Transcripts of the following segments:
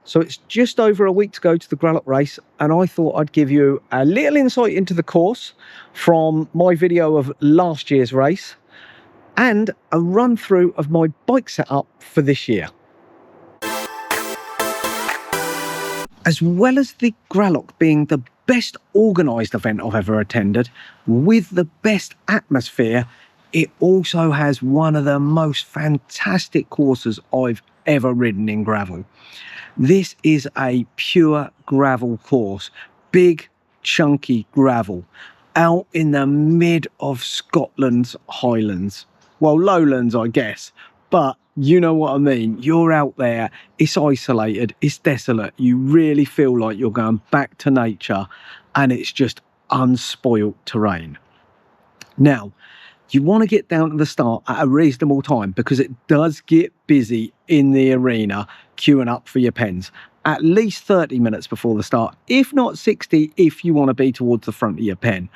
So it's just over a week to go to the Gralloch race, and I thought I'd give you a little insight into the course from my video of last year's race and a run through of my bike setup for this year. As well as the Gralloch being the best organised event I've ever attended, with the best atmosphere, it also has one of the most fantastic courses I've ever ridden in gravel. This is a pure gravel course, big, chunky gravel, out in the mid of Scotland's Highlands. Well, lowlands, I guess, but you know what I mean. You're out there, it's isolated, it's desolate. You really feel like you're going back to nature, and it's just unspoilt terrain. Now, you want to get down to the start at a reasonable time because it does get busy in the arena queuing up for your pens. At least 30 minutes before the start, if not 60 if you want to be towards the front of your pen.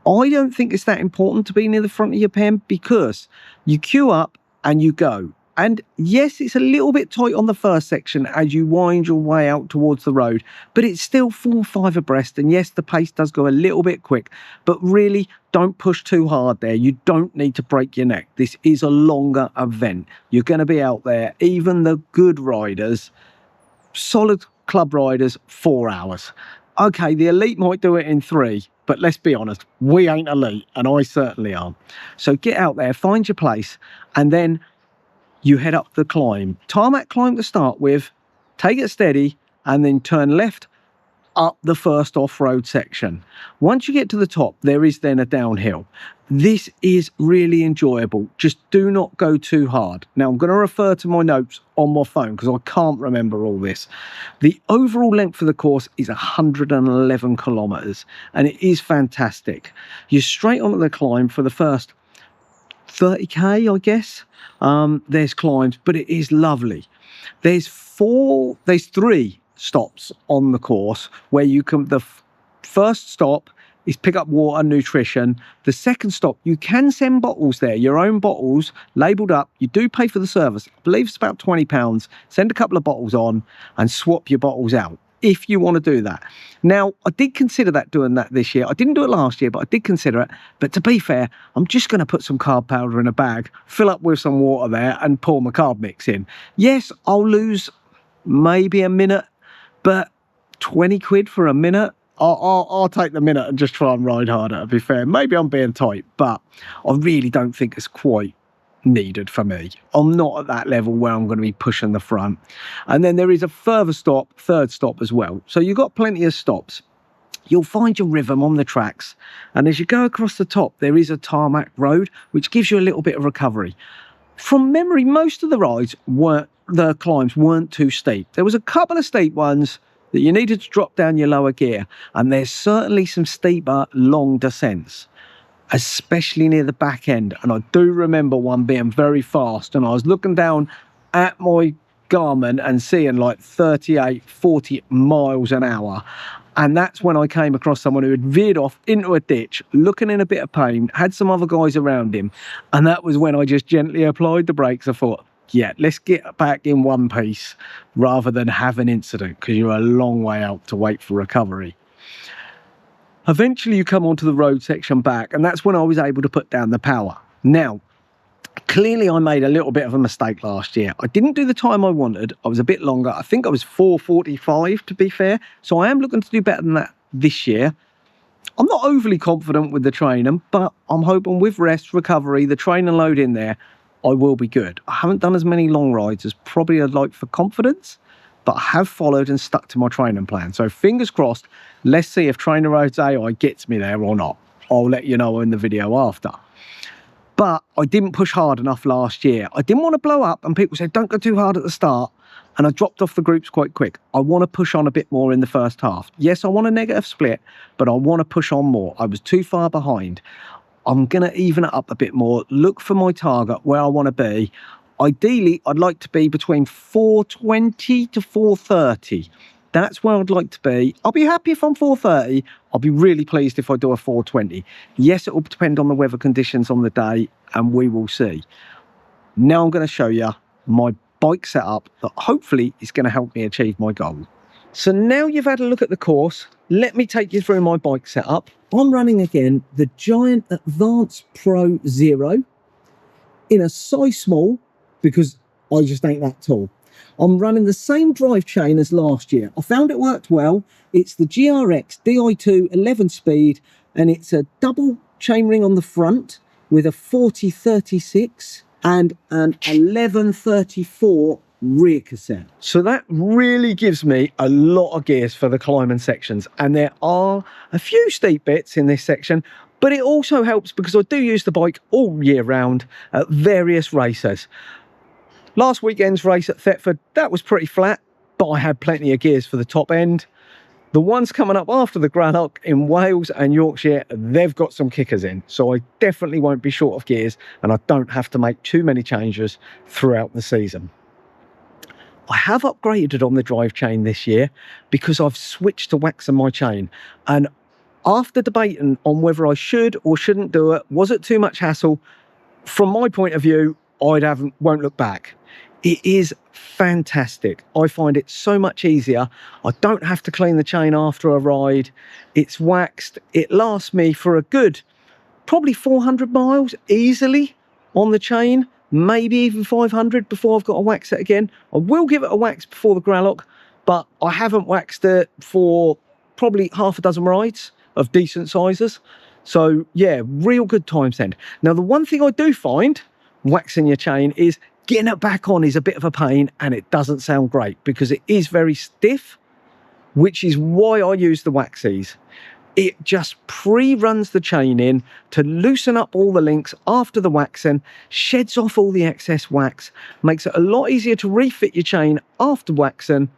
I don't think it's that important to be near the front of your pen because you queue up and you go. And yes, it's a little bit tight on the first section as you wind your way out towards the road, but it's still 4 or 5 abreast. And yes, the pace does go a little bit quick, but really don't push too hard there. You don't need to break your neck. This is a longer event. You're going to be out there, even the good riders, solid club riders, 4 hours. Okay, the elite might do it in 3, but let's be honest, we ain't elite, and I certainly aren't. So get out there, find your place, and then you head up the climb. Tarmac climb to start with, take it steady, and then turn left up the first off-road section. Once you get to the top, there is then a downhill. This is really enjoyable. Just do not go too hard. Now, I'm going to refer to my notes on my phone because I can't remember all this. The overall length of the course is 111 kilometres, and it is fantastic. You're straight onto the climb for the first 30k, I guess. There's climbs, but it is lovely. There's 3 stops on the course where you can, the first stop is pick up water, nutrition. The second stop, you can send bottles there, your own bottles, labelled up. You do pay for the service. I believe it's about £20. Send a couple of bottles on and swap your bottles out if you want to do that. Now, I did consider doing that this year. I didn't do it last year, but I did consider it. But to be fair, I'm just going to put some carb powder in a bag, fill up with some water there and pour my carb mix in. Yes, I'll lose maybe a minute, but 20 quid for a minute, I'll take the minute and just try and ride harder, to be fair. Maybe I'm being tight, but I really don't think it's quite needed for me. I'm not at that level where I'm going to be pushing the front. And then there is a further stop, third stop as well. So you've got plenty of stops. You'll find your rhythm on the tracks. And as you go across the top, there is a tarmac road, which gives you a little bit of recovery. From memory, most of the climbs weren't too steep. There was a couple of steep ones that you needed to drop down your lower gear. And there's certainly some steeper, long descents, especially near the back end. And I do remember one being very fast, and I was looking down at my Garmin and seeing like 38, 40 miles an hour. And that's when I came across someone who had veered off into a ditch, looking in a bit of pain, had some other guys around him. And that was when I just gently applied the brakes. I thought, yeah, let's get back in one piece rather than have an incident, because you're a long way out to wait for recovery. Eventually you come onto the road section back, and that's when I was able to put down the power. Now, clearly I made a little bit of a mistake last year. I didn't do the time I wanted. I was a bit longer. I think I was 4:45 to be fair. So I am looking to do better than that this year. I'm not overly confident with the training, but I'm hoping with rest, recovery, the training load in there, I will be good. I haven't done as many long rides as probably I'd like for confidence, but I have followed and stuck to my training plan. So fingers crossed, let's see if Trainer Roads AI gets me there or not. I'll let you know in the video after. But I didn't push hard enough last year. I didn't want to blow up, and people said, don't go too hard at the start. And I dropped off the groups quite quick. I want to push on a bit more in the first half. Yes, I want a negative split, but I want to push on more. I was too far behind. I'm going to even it up a bit more, look for my target, where I want to be. Ideally, I'd like to be between 420 to 430. That's where I'd like to be. I'll be happy if I'm 430. I'll be really pleased if I do a 420. Yes, it will depend on the weather conditions on the day, and we will see. Now I'm going to show you my bike setup that hopefully is going to help me achieve my goal. So now you've had a look at the course, let me take you through my bike setup. I'm running again the Giant Advance Pro Zero in a size small because I just ain't that tall. I'm running the same drive chain as last year. I found it worked well. It's the GRX Di2 11 speed, and it's a double chainring on the front with a 4036 and an 1134 rear cassette. So that really gives me a lot of gears for the climbing sections, and there are a few steep bits in this section, but it also helps because I do use the bike all year round at various races. Last weekend's race at Thetford, that was pretty flat, but I had plenty of gears for the top end. The ones coming up after the Gralloch in Wales and Yorkshire, they've got some kickers in, so I definitely won't be short of gears, and I don't have to make too many changes throughout the season. I have upgraded on the drive chain this year because I've switched to waxing my chain, and after debating on whether I should or shouldn't do it, was it too much hassle? From my point of view, won't look back. It is fantastic. I find it so much easier. I don't have to clean the chain after a ride. It's waxed. It lasts me for a good, probably 400 miles easily on the chain, maybe even 500 before I've got to wax it again. I will give it a wax before the Gralloch, but I haven't waxed it for probably half a dozen rides of decent sizes. So yeah, real good time spent. Now, the one thing I do find waxing your chain is getting it back on is a bit of a pain, and it doesn't sound great because it is very stiff, which is why I use the waxies. It just pre-runs the chain in to loosen up all the links after the waxing, sheds off all the excess wax, makes it a lot easier to refit your chain after waxing,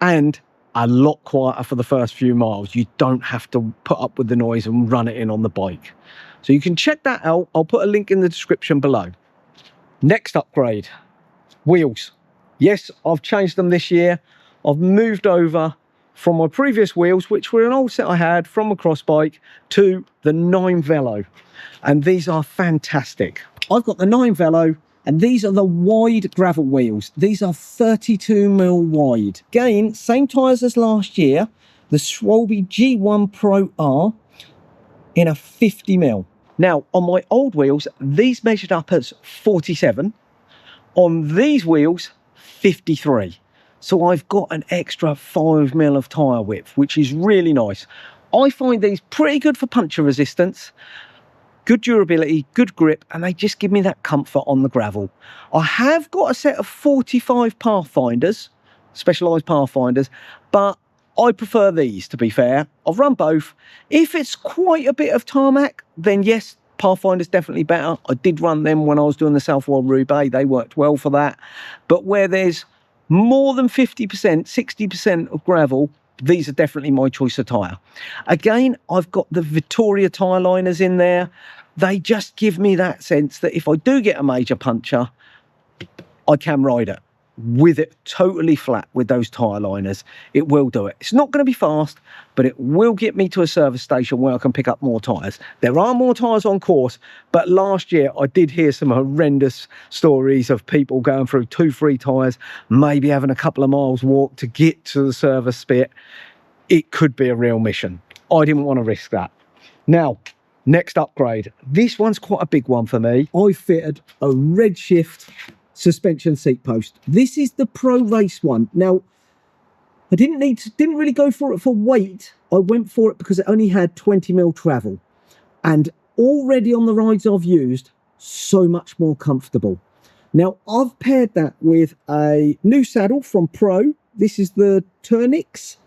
and a lot quieter for the first few miles. You don't have to put up with the noise and run it in on the bike. So you can check that out. I'll put a link in the description below. Next upgrade, wheels. Yes, I've changed them this year. I've moved over from my previous wheels, which were an old set I had from a cross bike, to the 9 Velo. And these are fantastic. I've got the 9 Velo, and these are the wide gravel wheels. These are 32mm wide. Again, same tyres as last year, the Schwalbe G1 Pro R in a 50mm. Now, on my old wheels, these measured up as 47. On these wheels, 53. So I've got an extra 5mm of tyre width, which is really nice. I find these pretty good for puncture resistance, good durability, good grip, and they just give me that comfort on the gravel. I have got a set of 45 Pathfinders, Specialised Pathfinders, but I prefer these, to be fair. I've run both. If it's quite a bit of tarmac, then yes, Pathfinder's definitely better. I did run them when I was doing the South Wall Roubaix. They worked well for that. But where there's more than 50%, 60% of gravel, these are definitely my choice of tyre. Again, I've got the Vittoria tyre liners in there. They just give me that sense that if I do get a major puncture, I can ride it with it totally flat with those tyre liners. It will do it. It's not going to be fast, but it will get me to a service station where I can pick up more tyres. There are more tyres on course, but last year I did hear some horrendous stories of people going through 2 free tyres, maybe having a couple of miles walk to get to the service bit. It could be a real mission. I didn't want to risk that. Now, next upgrade. This one's quite a big one for me. I fitted a Redshift suspension seat post. This is the Pro Race one. Now, I didn't really go for it for weight. I went for it because it only had 20mm travel, and already on the rides I've used, so much more comfortable. Now, I've paired that with a new saddle from Pro. This is the Turnix.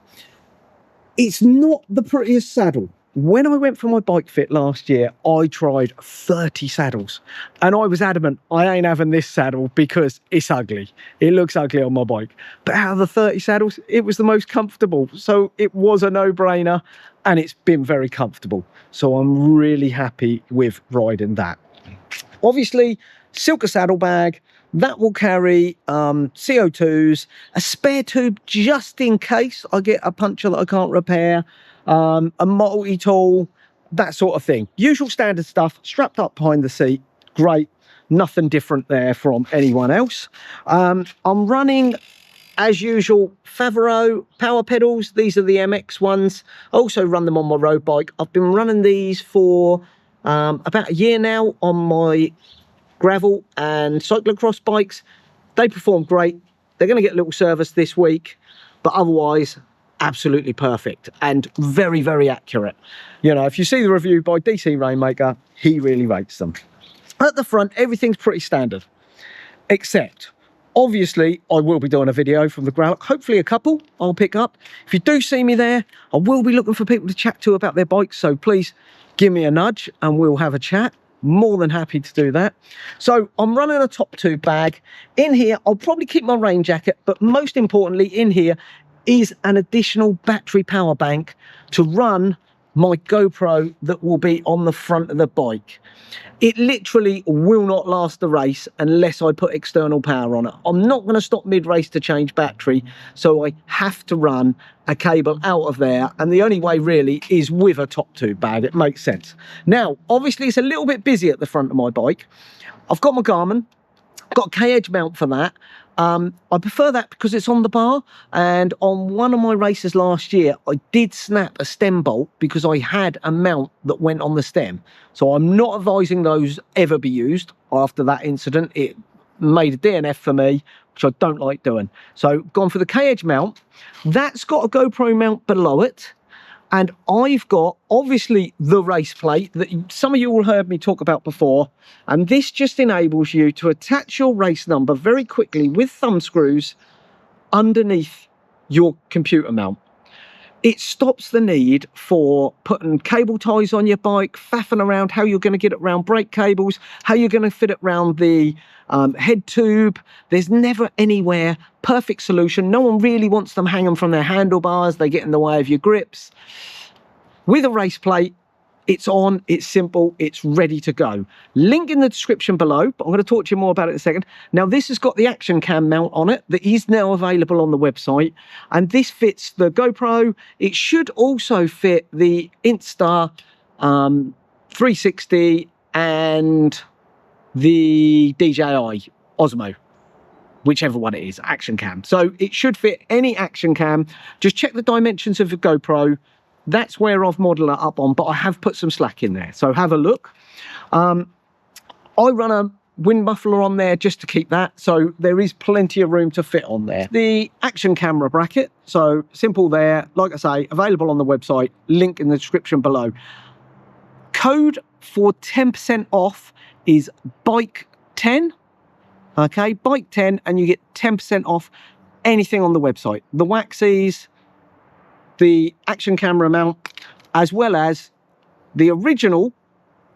It's not the prettiest saddle. When I went for my bike fit last year, I tried 30 saddles, and I was adamant I ain't having this saddle because it's ugly. It looks ugly on my bike. But out of the 30 saddles, it was the most comfortable. So it was a no-brainer, and it's been very comfortable. So I'm really happy with riding that. Obviously, Silka saddlebag. That will carry CO2s, a spare tube just in case I get a puncture that I can't repair, a multi-tool, that sort of thing. Usual standard stuff, strapped up behind the seat, great. Nothing different there from anyone else. I'm running, as usual, Favreau power pedals. These are the MX ones. I also run them on my road bike. I've been running these for about a year now on my gravel and cyclocross bikes. They perform great. They're going to get a little service this week, but otherwise absolutely perfect and very, very accurate. You know, if you see the review by DC Rainmaker, he really rates them. At the front, everything's pretty standard, except obviously I will be doing a video from the Gralloch, hopefully a couple I'll pick up. If you do see me there, I will be looking for people to chat to about their bikes, so please give me a nudge and we'll have a chat. More than happy to do that. So I'm running a top tube bag. In here, I'll probably keep my rain jacket, but most importantly in here is an additional battery power bank to run my GoPro that will be on the front of the bike. It literally will not last the race unless I put external power on it. I'm not going to stop mid-race to change battery, so I have to run a cable out of there, and the only way really is with a top tube bag. It makes sense. Now, obviously it's a little bit busy at the front of my bike. I've got my Garmin, got a K-edge mount for that. I prefer that because it's on the bar, and on one of my races last year I did snap a stem bolt because I had a mount that went on the stem. So I'm not advising those ever be used after that incident. It made a DNF for me, which I don't like doing. So gone for the K-edge mount. That's got a GoPro mount below it, and I've got obviously the race plate that some of you all heard me talk about before, and this just enables you to attach your race number very quickly with thumb screws underneath your computer mount. It stops the need for putting cable ties on your bike, faffing around how you're going to get it around brake cables, how you're going to fit it around the head tube. There's never anywhere perfect solution. No one really wants them hanging from their handlebars. They get in the way of your grips. With a race plate, it's on, it's simple, it's ready to go. Link in the description below, but I'm going to talk to you more about it in a second. Now, this has got the action cam mount on it that is now available on the website, and this fits the GoPro. It should also fit the Insta 360 and the DJI Osmo, whichever one it is, action cam. So it should fit any action cam. Just check the dimensions of the GoPro. That's where I've modelled it up on, but I have put some slack in there, so have a look. I run a wind muffler on there just to keep that, so there is plenty of room to fit on there. The action camera bracket, so simple there, like I say, available on the website, link in the description below. Code for 10% off is bike10, okay, bike10, and you get 10% off anything on the website. The waxies, the action camera mount, as well as the original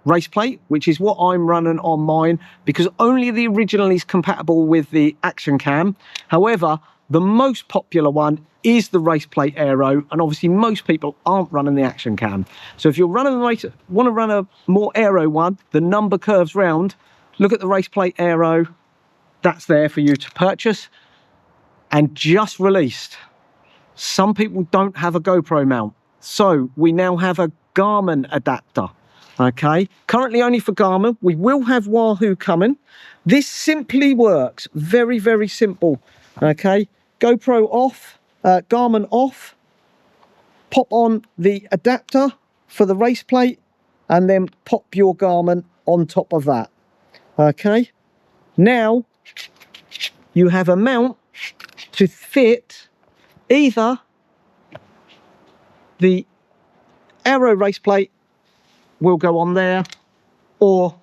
race plate, which is what I'm running on mine, because only the original is compatible with the action cam. However, the most popular one is the race plate aero, and obviously most people aren't running the action cam. So if you're running the race, want to run a more aero one, the number curves round, look at the race plate aero. That's there for you to purchase. And just released, some people don't have a GoPro mount, so we now have a Garmin adapter. Okay, currently only for Garmin. We will have Wahoo coming. This simply works, very, very simple. Okay, GoPro off, Garmin off, pop on the adapter for the race plate, and then pop your Garmin on top of that. Okay, now you have a mount to fit either the aero race plate will go on there, or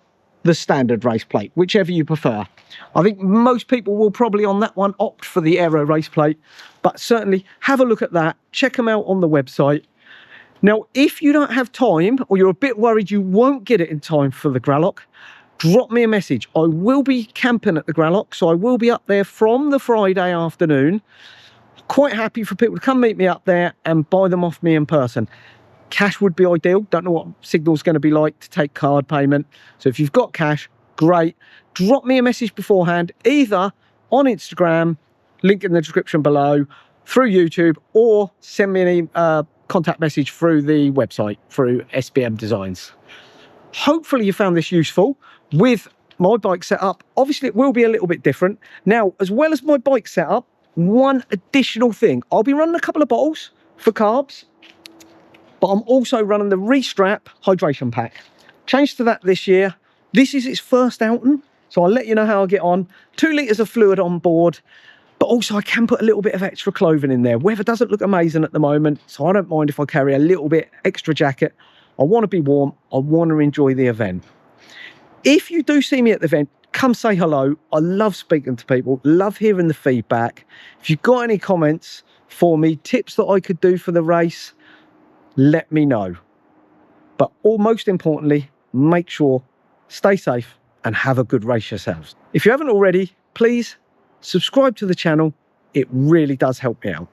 the standard race plate, whichever you prefer. I think most people will probably on that one opt for the aero race plate, but certainly have a look at that. Check them out on the website. Now, if you don't have time, or you're a bit worried you won't get it in time for the Gralloch, drop me a message. I will be camping at the Gralloch, so I will be up there from the Friday afternoon. Quite happy for people to come meet me up there and buy them off me in person. Cash would be ideal. Don't know what Signal's going to be like to take card payment. So if you've got cash, great. Drop me a message beforehand, either on Instagram, link in the description below, through YouTube, or send me a contact message through the website, through SBM Designs. Hopefully you found this useful with my bike setup, obviously it will be a little bit different. Now, as well as my bike setup, one additional thing, I'll be running a couple of bottles for carbs, but I'm also running the Restrap hydration pack. Changed to that this year. This is its first outing, so I'll let you know how I get on. 2 litres of fluid on board, but also I can put a little bit of extra clothing in there. Weather doesn't look amazing at the moment, so I don't mind if I carry a little bit extra jacket. I want to be warm. I want to enjoy the event. If you do see me at the event, come say hello. I love speaking to people, love hearing the feedback. If you've got any comments for me, tips that I could do for the race, let me know. But most importantly, make sure, stay safe and have a good race yourselves. If you haven't already, please subscribe to the channel. It really does help me out.